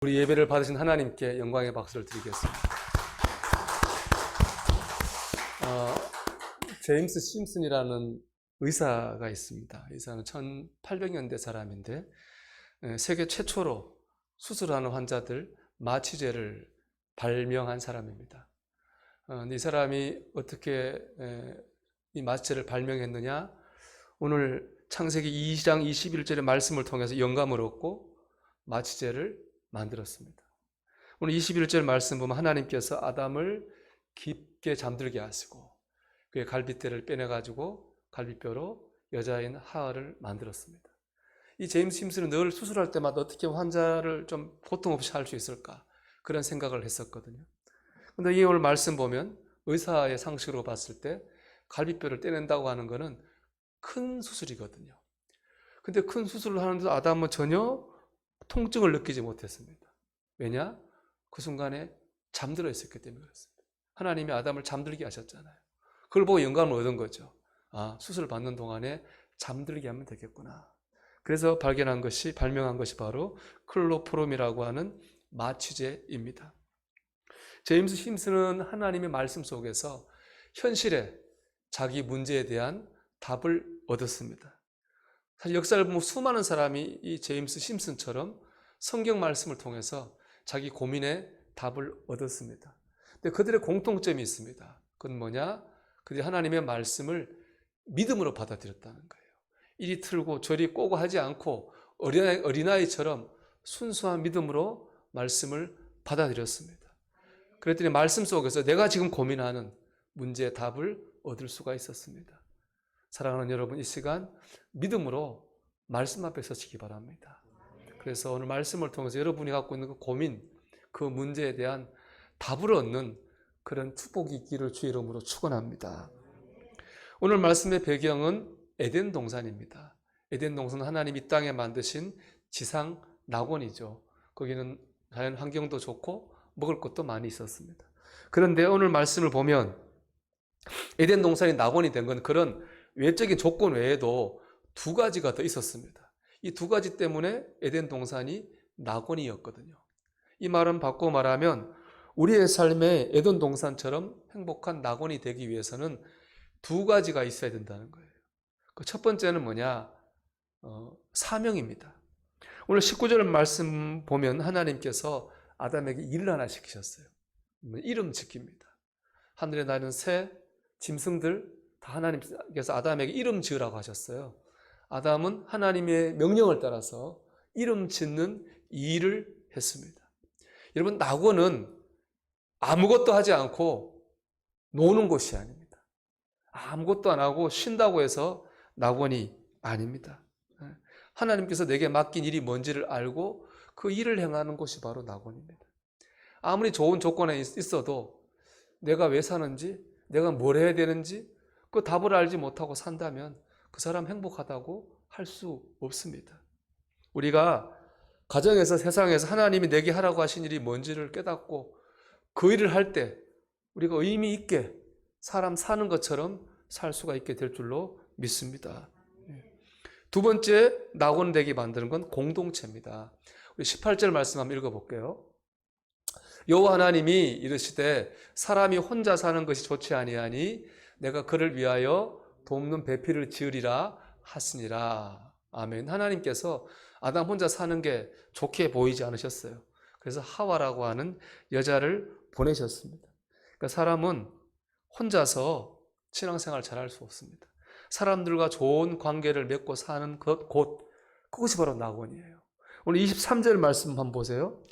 우리 예배를 받으신 하나님께 영광의 박수를 드리겠습니다. 제임스 심슨이라는 의사가 있습니다. 의사는 1800년대 사람인데 세계 최초로 수술하는 환자들 마취제를 발명한 사람입니다. 이 사람이 어떻게 이 마취제를 발명했느냐? 오늘 창세기 2장 21절의 말씀을 통해서 영감을 얻고 마취제를 만들었습니다. 오늘 21절 말씀 보면 하나님께서 아담을 깊게 잠들게 하시고 그의 갈빗대를 빼내가지고 갈빗뼈로 여자인 하와를 만들었습니다. 이 제임스 심슨은 늘 수술할 때마다 어떻게 환자를 좀 고통 없이 할 수 있을까 그런 생각을 했었거든요. 그런데 이 오늘 말씀 보면 의사의 상식으로 봤을 때 갈빗뼈를 떼낸다고 하는 것은 큰 수술이거든요. 근데 큰 수술을 하는데도 아담은 전혀 통증을 느끼지 못했습니다. 왜냐? 그 순간에 잠들어 있었기 때문에 그렇습니다. 하나님이 아담을 잠들게 하셨잖아요. 그걸 보고 영감을 얻은 거죠. 수술 받는 동안에 잠들게 하면 되겠구나. 그래서 발명한 것이 바로 클로포름이라고 하는 마취제입니다. 제임스 심슨은 하나님의 말씀 속에서 현실에 자기 문제에 대한 답을 얻었습니다. 사실 역사를 보면 수많은 사람이 이 제임스 심슨처럼 성경 말씀을 통해서 자기 고민에 답을 얻었습니다. 근데 그들의 공통점이 있습니다. 그건 뭐냐? 그들이 하나님의 말씀을 믿음으로 받아들였다는 거예요. 이리 틀고 저리 꼬고 하지 않고 어린아이처럼 순수한 믿음으로 말씀을 받아들였습니다. 그랬더니 말씀 속에서 내가 지금 고민하는 문제의 답을 얻을 수가 있었습니다. 사랑하는 여러분, 이 시간 믿음으로 말씀 앞에 서시기 바랍니다. 그래서 오늘 말씀을 통해서 여러분이 갖고 있는 그 고민, 그 문제에 대한 답을 얻는 그런 축복이 있기를 주의 이름으로 축원합니다. 오늘 말씀의 배경은 에덴 동산입니다. 에덴 동산은 하나님이 이 땅에 만드신 지상 낙원이죠. 거기는 자연 환경도 좋고 먹을 것도 많이 있었습니다. 그런데 오늘 말씀을 보면 에덴 동산이 낙원이 된 건 그런 외적인 조건 외에도 두 가지가 더 있었습니다. 이 두 가지 때문에 에덴 동산이 낙원이었거든요. 이 말은 바꿔 말하면 우리의 삶에 에덴 동산처럼 행복한 낙원이 되기 위해서는 두 가지가 있어야 된다는 거예요. 그 첫 번째는 뭐냐? 사명입니다. 오늘 19절 말씀 보면 하나님께서 아담에게 일을 하나 시키셨어요. 이름 지킵니다. 하늘에 나는 새, 짐승들 다 하나님께서 아담에게 이름 지으라고 하셨어요. 아담은 하나님의 명령을 따라서 이름 짓는 이 일을 했습니다. 여러분, 낙원은 아무것도 하지 않고 노는 곳이 아닙니다. 아무것도 안 하고 쉰다고 해서 낙원이 아닙니다. 하나님께서 내게 맡긴 일이 뭔지를 알고 그 일을 행하는 곳이 바로 낙원입니다. 아무리 좋은 조건에 있어도 내가 왜 사는지, 내가 뭘 해야 되는지 그 답을 알지 못하고 산다면 그 사람 행복하다고 할 수 없습니다. 우리가 가정에서 세상에서 하나님이 내게 하라고 하신 일이 뭔지를 깨닫고 그 일을 할 때 우리가 의미 있게 사람 사는 것처럼 살 수가 있게 될 줄로 믿습니다. 두 번째 낙원 되게 만드는 건 공동체입니다. 우리 18절 말씀 한번 읽어볼게요. 여호와 하나님이 이르시되 사람이 혼자 사는 것이 좋지 아니하니 내가 그를 위하여 돕는 배필을 지으리라 하시니라. 아멘. 하나님께서 아담 혼자 사는 게 좋게 보이지 않으셨어요. 그래서 하와라고 하는 여자를 보내셨습니다. 그러니까 사람은 혼자서 신앙생활 잘할 수 없습니다. 사람들과 좋은 관계를 맺고 사는 그것이 바로 낙원이에요. 오늘 23절 말씀 한번 보세요.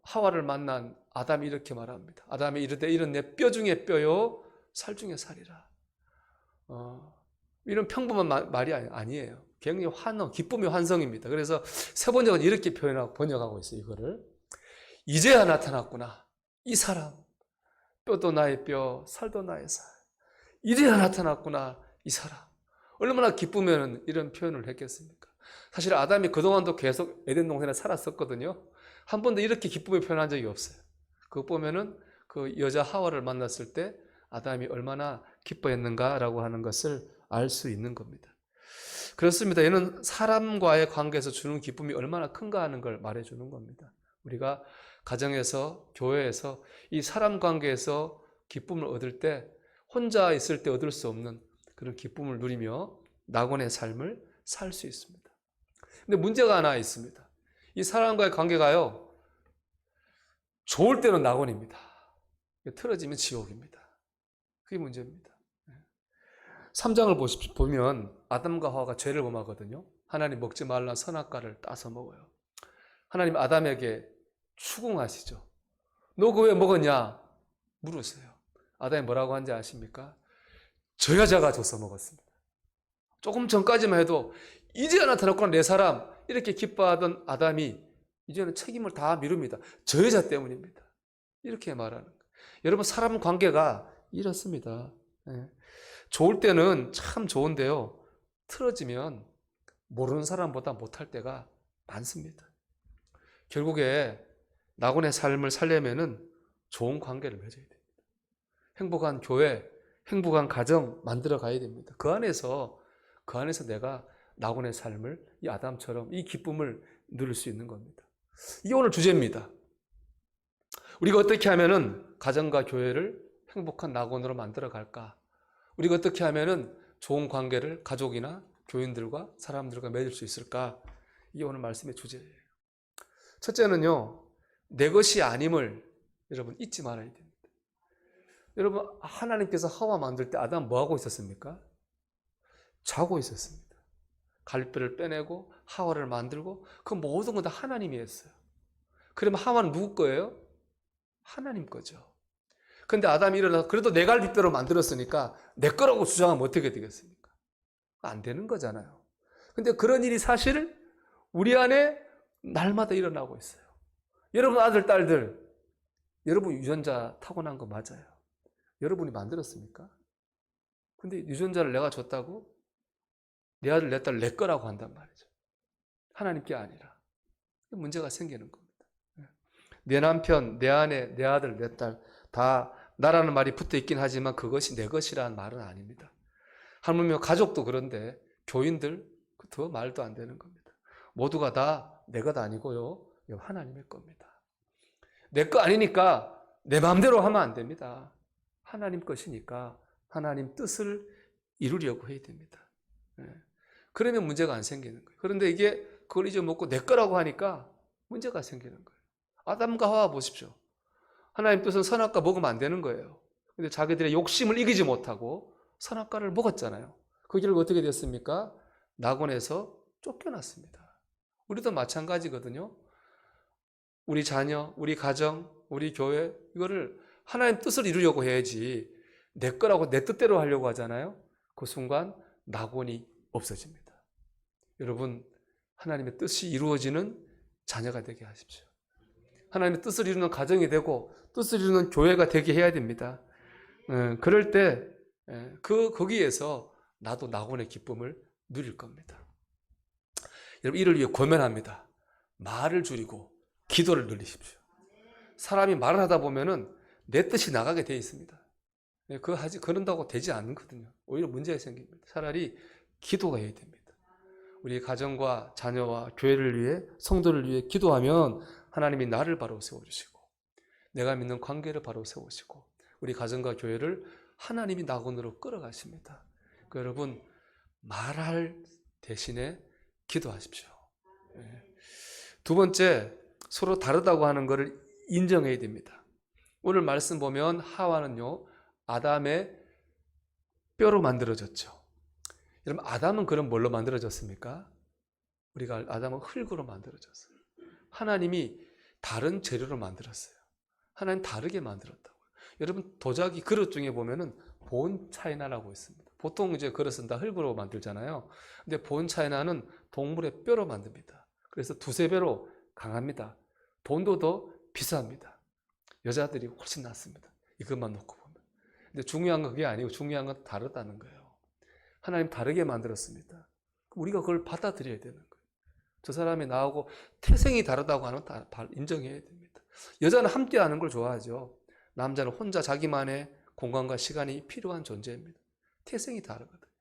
하와를 만난 아담이 이렇게 말합니다. 아담이 이르되 이런 내 뼈 중에 뼈요 살 중에 살이라. 이런 평범한 말이 아니에요. 굉장히 기쁨의 환성입니다. 그래서 세 번역은 이렇게 번역하고 있어요. 이거를 이제야 나타났구나. 이 사람 뼈도 나의 뼈, 살도 나의 살. 이제야 나타났구나. 이 사람. 얼마나 기쁘면 이런 표현을 했겠습니까? 사실 아담이 그동안도 계속 에덴 동산에 살았었거든요. 한 번도 이렇게 기쁨을 표현한 적이 없어요. 그거 보면은 그 여자 하와를 만났을 때 아담이 얼마나 기뻐했는가라고 하는 것을 알 수 있는 겁니다. 그렇습니다. 얘는 사람과의 관계에서 주는 기쁨이 얼마나 큰가 하는 걸 말해주는 겁니다. 우리가 가정에서, 교회에서 이 사람 관계에서 기쁨을 얻을 때 혼자 있을 때 얻을 수 없는 그런 기쁨을 누리며 낙원의 삶을 살 수 있습니다. 근데 문제가 하나 있습니다. 이 사람과의 관계가요, 좋을 때는 낙원입니다. 틀어지면 지옥입니다. 그게 문제입니다. 3장을 보면 아담과 하와가 죄를 범하거든요. 하나님 먹지 말라는 선악과를 따서 먹어요. 하나님 아담에게 추궁하시죠. 너 그거 왜 먹었냐? 물으세요. 아담이 뭐라고 한지 아십니까? 저 여자가 줘서 먹었습니다. 조금 전까지만 해도 이제야 나타났구나 내 사람, 이렇게 기뻐하던 아담이 이제는 책임을 다 미룹니다. 저 여자 때문입니다. 이렇게 말하는 거예요. 여러분, 사람 관계가 이렇습니다. 좋을 때는 참 좋은데요, 틀어지면 모르는 사람보다 못할 때가 많습니다. 결국에 낙원의 삶을 살려면은 좋은 관계를 맺어야 됩니다. 행복한 교회, 행복한 가정 만들어 가야 됩니다. 그 안에서 내가 낙원의 삶을 이 아담처럼 이 기쁨을 누릴 수 있는 겁니다. 이게 오늘 주제입니다. 우리가 어떻게 하면은 가정과 교회를 행복한 낙원으로 만들어 갈까? 우리가 어떻게 하면은 좋은 관계를 가족이나 교인들과 사람들과 맺을 수 있을까? 이게 오늘 말씀의 주제예요. 첫째는요, 내 것이 아님을 여러분 잊지 말아야 됩니다. 여러분, 하나님께서 하와 만들 때 아담 뭐 하고 있었습니까? 자고 있었습니다. 갈비를 빼내고 하와를 만들고 그 모든 건 다 하나님이 했어요. 그러면 하와는 누구 거예요? 하나님 거죠. 근데 아담이 일어나서 그래도 내 갈비뼈로 만들었으니까 내 거라고 주장하면 어떻게 되겠습니까? 안 되는 거잖아요. 근데 그런 일이 사실 우리 안에 날마다 일어나고 있어요. 여러분 아들, 딸들, 여러분 유전자 타고난 거 맞아요. 여러분이 만들었습니까? 근데 유전자를 내가 줬다고 내 아들, 내 딸, 내 거라고 한단 말이죠. 하나님께 아니라. 문제가 생기는 겁니다. 내 남편, 내 아내, 내 아들, 내 딸 다 나라는 말이 붙어 있긴 하지만 그것이 내 것이라는 말은 아닙니다. 하물며 가족도 그런데 교인들 더 말도 안 되는 겁니다. 모두가 다 내 것 아니고요, 하나님의 겁니다. 내 거 아니니까 내 마음대로 하면 안 됩니다. 하나님 것이니까 하나님 뜻을 이루려고 해야 됩니다. 그러면 문제가 안 생기는 거예요. 그런데 이게 그걸 잊어먹고 내 거라고 하니까 문제가 생기는 거예요. 아담과 하와 보십시오. 하나님 뜻은 선악과 먹으면 안 되는 거예요. 근데 자기들의 욕심을 이기지 못하고 선악과를 먹었잖아요. 그 결과 어떻게 됐습니까? 낙원에서 쫓겨났습니다. 우리도 마찬가지거든요. 우리 자녀, 우리 가정, 우리 교회, 이거를 하나님 뜻을 이루려고 해야지 내 거라고 내 뜻대로 하려고 하잖아요. 그 순간 낙원이 없어집니다. 여러분, 하나님의 뜻이 이루어지는 자녀가 되게 하십시오. 하나님의 뜻을 이루는 가정이 되고 뜻을 이루는 교회가 되게 해야 됩니다. 그럴 때 거기에서 나도 낙원의 기쁨을 누릴 겁니다. 여러분, 이를 위해 권면합니다. 말을 줄이고 기도를 늘리십시오. 사람이 말을 하다 보면은 내 뜻이 나가게 돼 있습니다. 그런다고 되지 않거든요. 오히려 문제가 생깁니다. 차라리 기도가 해야 됩니다. 우리 가정과 자녀와 교회를 위해, 성도를 위해 기도하면 하나님이 나를 바로 세워주시고 내가 믿는 관계를 바로 세우시고 우리 가정과 교회를 하나님이 낙원으로 끌어가십니다. 그러니까 여러분, 말할 대신에 기도하십시오. 두 번째, 서로 다르다고 하는 것을 인정해야 됩니다. 오늘 말씀 보면 하와는요, 아담의 뼈로 만들어졌죠. 여러분, 아담은 그럼 뭘로 만들어졌습니까? 우리가 아담은 흙으로 만들어졌어요. 하나님이 다른 재료로 만들었어요. 하나님 다르게 만들었다고요. 여러분, 도자기 그릇 중에 보면은 본 차이나라고 있습니다. 보통 이제 그릇은 다 흙으로 만들잖아요. 근데 본 차이나는 동물의 뼈로 만듭니다. 그래서 두세 배로 강합니다. 돈도 더 비쌉니다. 여자들이 훨씬 낫습니다. 이것만 놓고 보면. 근데 중요한 건 그게 아니고 중요한 건 다르다는 거예요. 하나님 다르게 만들었습니다. 우리가 그걸 받아들여야 되는 거예요. 저 사람이 나하고 태생이 다르다고 하는 건 인정해야 됩니다. 여자는 함께 하는 걸 좋아하죠. 남자는 혼자 자기만의 공간과 시간이 필요한 존재입니다. 태생이 다르거든요.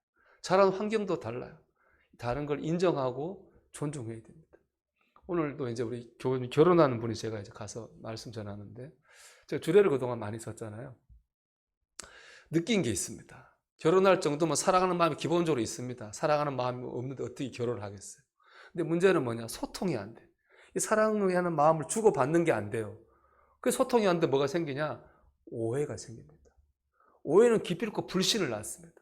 자라는 환경도 달라요. 다른 걸 인정하고 존중해야 됩니다. 오늘도 이제 우리 결혼하는 분이 제가 이제 가서 말씀 전하는데, 제가 주례를 그동안 많이 썼잖아요. 느낀 게 있습니다. 결혼할 정도면 사랑하는 마음이 기본적으로 있습니다. 사랑하는 마음이 없는데 어떻게 결혼을 하겠어요? 근데 문제는 뭐냐? 소통이 안 돼. 이 사랑을 하는 마음을 주고받는 게 안 돼요. 그 소통이 안 돼 뭐가 생기냐? 오해가 생깁니다. 오해는 기필코 불신을 낳습니다.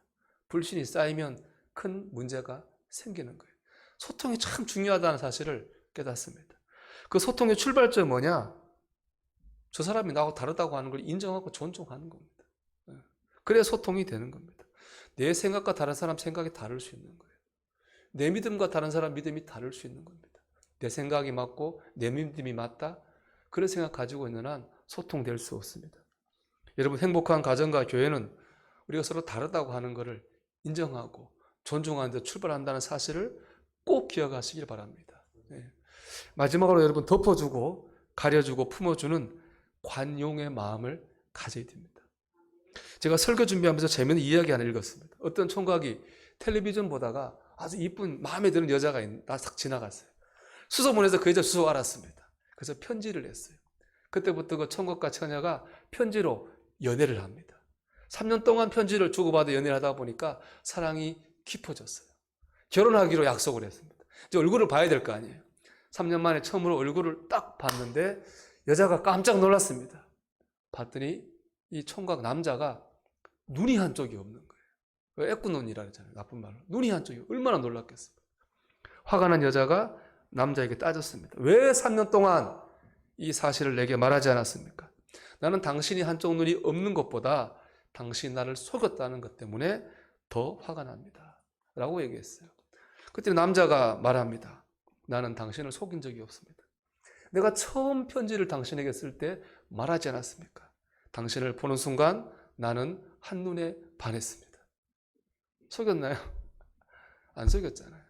불신이 쌓이면 큰 문제가 생기는 거예요. 소통이 참 중요하다는 사실을 깨닫습니다. 그 소통의 출발점이 뭐냐? 저 사람이 나하고 다르다고 하는 걸 인정하고 존중하는 겁니다. 그래야 소통이 되는 겁니다. 내 생각과 다른 사람 생각이 다를 수 있는 거예요. 내 믿음과 다른 사람 믿음이 다를 수 있는 겁니다. 내 생각이 맞고 내 믿음이 맞다? 그런 생각 가지고 있는 한 소통될 수 없습니다. 여러분, 행복한 가정과 교회는 우리가 서로 다르다고 하는 것을 인정하고 존중하는 데 출발한다는 사실을 꼭 기억하시길 바랍니다. 마지막으로 여러분, 덮어주고 가려주고 품어주는 관용의 마음을 가져야 됩니다. 제가 설교 준비하면서 재미있는 이야기 하나 읽었습니다. 어떤 총각이 텔레비전 보다가 아주 이쁜 마음에 드는 여자가 딱 지나갔어요. 수소문해서 그 여자 주소 알았습니다. 그래서 편지를 냈어요. 그때부터 그 총각과 처녀가 편지로 연애를 합니다. 3년 동안 편지를 주고받아 연애를 하다 보니까 사랑이 깊어졌어요. 결혼하기로 약속을 했습니다. 이제 얼굴을 봐야 될 거 아니에요. 3년 만에 처음으로 얼굴을 딱 봤는데 여자가 깜짝 놀랐습니다. 봤더니 이 총각 남자가 눈이 한쪽이 없는 거예요. 애꾸눈이라 그러잖아요. 나쁜 말로. 눈이 한쪽이 얼마나 놀랐겠습니까? 화가 난 여자가 남자에게 따졌습니다. 왜 3년 동안 이 사실을 내게 말하지 않았습니까? 나는 당신이 한쪽 눈이 없는 것보다 당신이 나를 속였다는 것 때문에 더 화가 납니다. 라고 얘기했어요. 그때 남자가 말합니다. 나는 당신을 속인 적이 없습니다. 내가 처음 편지를 당신에게 쓸 때 말하지 않았습니까? 당신을 보는 순간 나는 한눈에 반했습니다. 속였나요? 안 속였잖아요.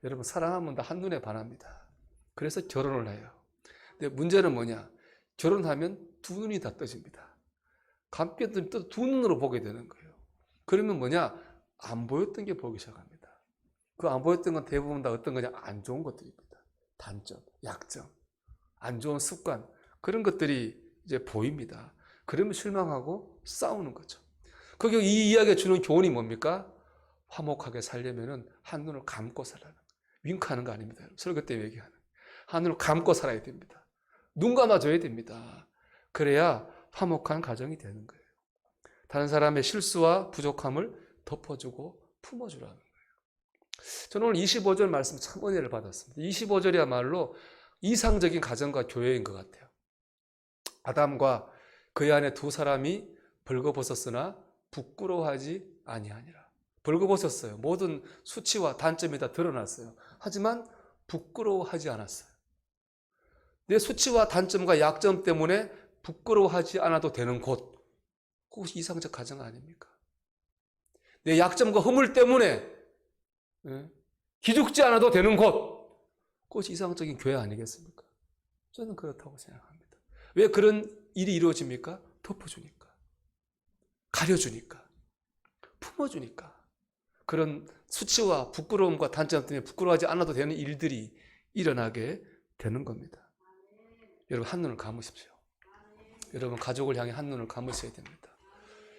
여러분, 사랑하면 다 한눈에 반합니다. 그래서 결혼을 해요. 근데 문제는 뭐냐? 결혼하면 두 눈이 다 떠집니다. 감게 또 두 눈으로 보게 되는 거예요. 그러면 뭐냐? 안 보였던 게 보기 시작합니다. 그 안 보였던 건 대부분 다 어떤 거냐? 안 좋은 것들입니다. 단점, 약점, 안 좋은 습관, 그런 것들이 이제 보입니다. 그러면 실망하고 싸우는 거죠. 그게 이 이야기가 주는 교훈이 뭡니까? 화목하게 살려면은 한눈을 감고 살라는 거예요. 윙크하는 거 아닙니다. 설교 때 얘기하는. 한눈을 감고 살아야 됩니다. 눈 감아줘야 됩니다. 그래야 화목한 가정이 되는 거예요. 다른 사람의 실수와 부족함을 덮어주고 품어주라는 거예요. 저는 오늘 25절 말씀 참 은혜를 받았습니다. 25절이야말로 이상적인 가정과 교회인 것 같아요. 아담과 그의 아내 두 사람이 벌거벗었으나 부끄러워하지 아니하니라. 벌거벗었어요. 모든 수치와 단점이 다 드러났어요. 하지만 부끄러워하지 않았어요. 내 수치와 단점과 약점 때문에 부끄러워하지 않아도 되는 곳, 그것이 이상적 가정 아닙니까? 내 약점과 허물 때문에 기죽지 않아도 되는 곳, 그것이 이상적인 교회 아니겠습니까? 저는 그렇다고 생각합니다. 왜 그런 일이 이루어집니까? 덮어주니까, 가려주니까, 품어주니까. 그런 수치와 부끄러움과 단점 때문에 부끄러워하지 않아도 되는 일들이 일어나게 되는 겁니다. 여러분, 한눈을 감으십시오. 여러분, 가족을 향해 한눈을 감으셔야 됩니다.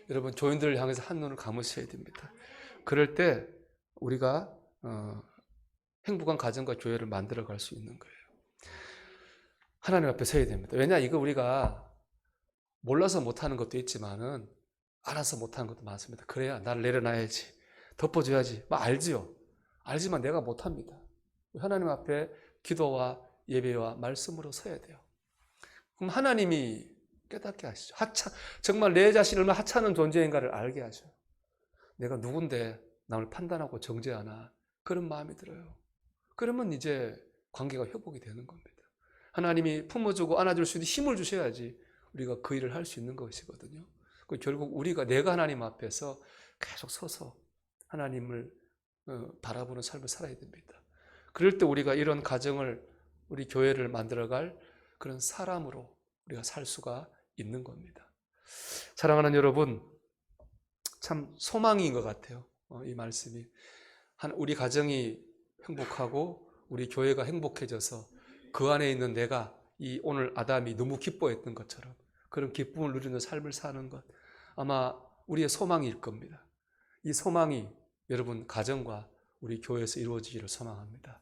여러분, 조인들을 향해서 한눈을 감으셔야 됩니다. 그럴 때 우리가 행복한 가정과 교회를 만들어갈 수 있는 거예요. 하나님 앞에 서야 됩니다. 왜냐, 이거 우리가 몰라서 못하는 것도 있지만은 알아서 못하는 것도 많습니다. 그래야 나를 내려놔야지, 덮어줘야지, 알지요. 알지만 내가 못합니다. 하나님 앞에 기도와 예배와 말씀으로 서야 돼요. 그럼 하나님이 깨닫게 하시죠. 정말 내 자신이 얼마나 하찮은 존재인가를 알게 하셔요. 내가 누군데 남을 판단하고 정죄하나, 그런 마음이 들어요. 그러면 이제 관계가 회복이 되는 겁니다. 하나님이 품어주고 안아줄 수 있는 힘을 주셔야지 우리가 그 일을 할 수 있는 것이거든요. 결국 내가 하나님 앞에서 계속 서서 하나님을 바라보는 삶을 살아야 됩니다. 그럴 때 우리가 이런 가정을, 우리 교회를 만들어갈 그런 사람으로 우리가 살 수가 있는 겁니다. 사랑하는 여러분, 참 소망인 것 같아요. 이 말씀이 우리 가정이 행복하고 우리 교회가 행복해져서 그 안에 있는 내가 이 오늘 아담이 너무 기뻐했던 것처럼 그런 기쁨을 누리는 삶을 사는 것, 아마 우리의 소망일 겁니다. 이 소망이 여러분 가정과 우리 교회에서 이루어지기를 소망합니다.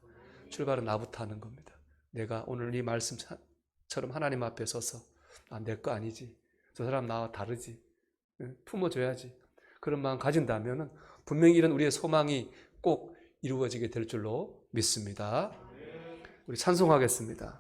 출발은 나부터 하는 겁니다. 내가 오늘 이 말씀처럼 하나님 앞에 서서 내 거 아니지, 저 사람 나와 다르지, 품어줘야지, 그런 마음 가진다면 분명히 이런 우리의 소망이 꼭 이루어지게 될 줄로 믿습니다. 우리 찬송하겠습니다.